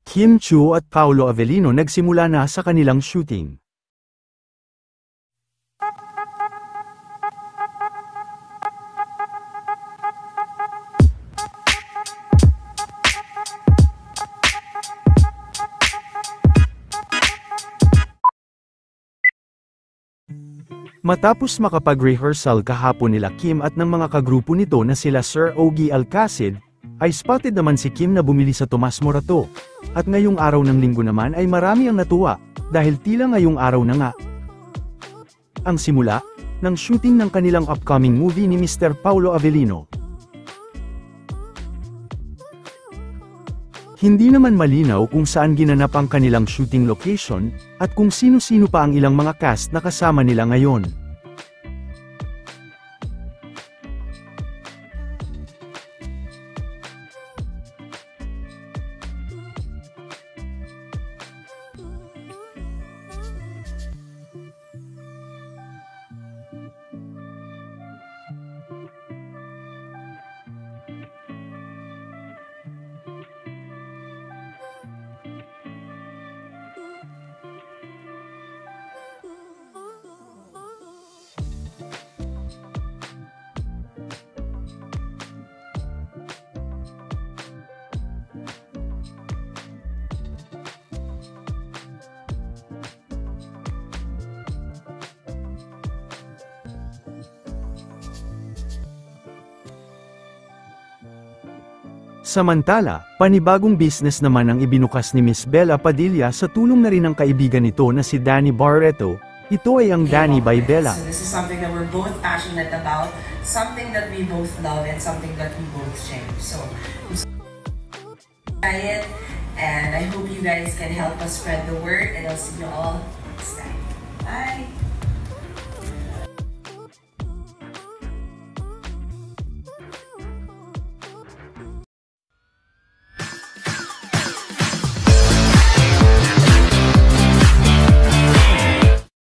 Kim Chiu at Paolo Avellino nagsimula na sa kanilang shooting. Matapos makapag-rehearsal kahapon nila Kim at ng mga kagrupo nito na sila Sir Ogie Alcacid, ay spotted naman si Kim na bumili sa Tomas Morato. At ngayong araw ng linggo naman ay marami ang natuwa, dahil tila ngayong araw na nga ang simula ng shooting ng kanilang upcoming movie ni Mr. Paolo Avellino. Hindi naman malinaw kung saan ginanap ang kanilang shooting location, at kung sino-sino pa ang ilang mga cast na kasama nila ngayon. Samantala, panibagong business naman ang ibinukas ni Miss Bella Padilla sa tulong na rin ng kaibigan nito na si Danny Barreto. Ito ay ang Danny by Bella. So this is something that we're both passionate about, something that we both love, and something that we both share. So, try it, and I hope you guys can help us spread the word, and I'll see you all